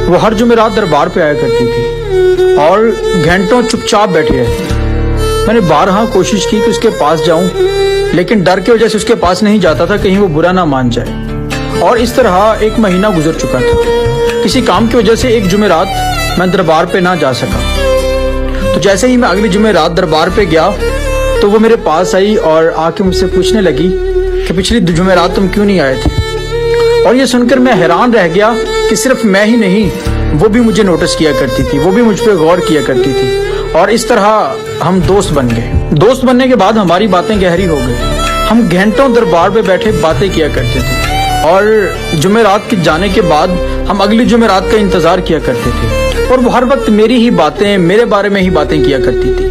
وہ ہر جمعرات دربار پہ آیا کرتی تھی اور گھنٹوں چپ چاپ بیٹھی رہتی. میں نے بارہا کوشش کی کہ اس کے پاس جاؤں، لیکن ڈر کی وجہ سے اس کے پاس نہیں جاتا تھا، کہیں وہ برا نہ مان جائے. اور اس طرح ایک مہینہ گزر چکا تھا. کسی کام کی وجہ سے ایک جمعرات میں دربار پہ نہ جا سکا. تو جیسے ہی میں اگلی جمعرات دربار پہ گیا تو وہ میرے پاس آئی اور آ کے مجھ سے پوچھنے لگی کہ پچھلی جمعرات تم کیوں نہیں آئے تھے. اور یہ سن کر میں حیران رہ گیا کہ صرف میں ہی نہیں، وہ بھی مجھے نوٹس کیا کرتی تھی، وہ بھی مجھ پہ غور کیا کرتی تھی. اور اس طرح ہم دوست بن گئے. دوست بننے کے بعد ہماری باتیں گہری ہو گئی. ہم گھنٹوں دربار پہ بیٹھے باتیں کیا کرتے تھے اور جمعرات کے جانے کے بعد ہم اگلی جمعرات کا انتظار کیا کرتے تھے. اور وہ ہر وقت میری ہی باتیں، میرے بارے میں ہی باتیں کیا کرتی تھی.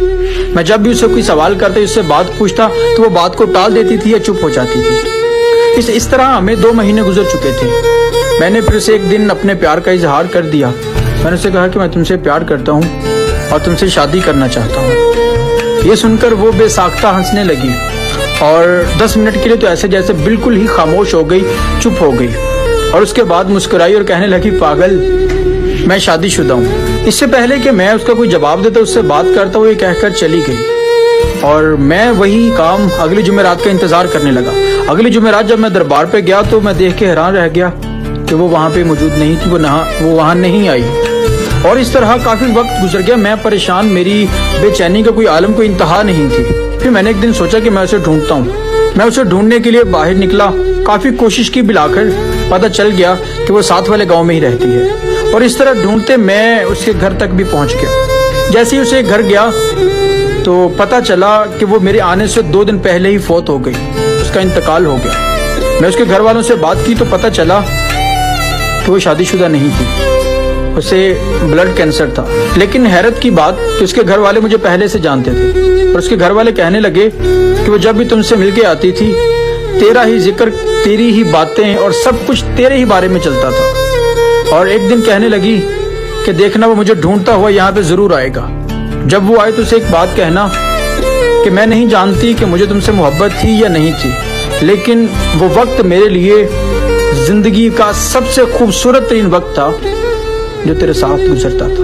میں جب بھی اسے کوئی سوال کرتا، اس سے بات پوچھتا تو وہ بات کو ٹال دیتی تھی یا چپ ہو جاتی تھی. اس طرح ہمیں 2 مہینے گزر چکے تھے. میں نے پھر اسے ایک دن اپنے پیار کا اظہار کر دیا. میں نے اسے کہا کہ میں تم سے پیار کرتا ہوں اور تم سے شادی کرنا چاہتا ہوں. یہ سن کر وہ بے ساختہ ہنسنے لگی اور 10 منٹ کے لیے تو ایسے جیسے بالکل ہی خاموش ہو گئی، چپ ہو گئی. اور اس کے بعد مسکرائی اور کہنے لگی، پاگل، میں شادی شدہ ہوں. اس سے پہلے کہ میں اس کا کوئی جواب دیتا، اس سے بات کرتا، وہ یہ کہہ کر چلی گئی. اور میں وہی کام اگلی جمعرات کا انتظار کرنے لگا. اگلی جمعرات جب میں دربار پہ گیا تو میں دیکھ کے حیران رہ گیا کہ وہ وہاں پہ موجود نہیں تھی، وہ وہاں نہیں آئی. اور اس طرح کافی وقت گزر گیا. میں پریشان، میری بے چینی کا کوئی عالم، کوئی انتہا نہیں تھی. پھر میں نے ایک دن سوچا کہ میں اسے ڈھونڈتا ہوں. میں اسے ڈھونڈنے کے لیے باہر نکلا. کافی کوشش کی، بلاخر پتہ چل گیا کہ وہ ساتھ والے گاؤں میں ہی رہتی ہے. اور اس طرح ڈھونڈتے میں اس کے گھر تک بھی پہنچ گیا. جیسے ہی اسے گھر گیا تو پتہ چلا کہ وہ میرے آنے سے 2 دن پہلے ہی فوت ہو گئی، اس کا انتقال ہو گیا. میں اس کے گھر والوں سے بات کی تو پتہ چلا کہ وہ شادی شدہ نہیں تھی، اسے بلڈ کینسر تھا. لیکن حیرت کی بات کہ اس کے گھر والے مجھے پہلے سے جانتے تھے اور اس کے گھر والے کہنے لگے کہ وہ جب بھی تم سے مل کے آتی تھی، تیرا ہی ذکر، تیری ہی باتیں اور سب کچھ تیرے ہی بارے میں چلتا تھا. اور ایک دن کہنے لگی کہ دیکھنا، وہ مجھے ڈھونڈتا ہوا یہاں پہ ضرور آئے گا. جب وہ آئے تو اسے ایک بات کہنا کہ میں نہیں جانتی کہ مجھے تم سے محبت تھی یا نہیں تھی، لیکن وہ وقت میرے لیے زندگی کا سب سے خوبصورت ترین وقت تھا جو تیرے ساتھ گزرتا تھا.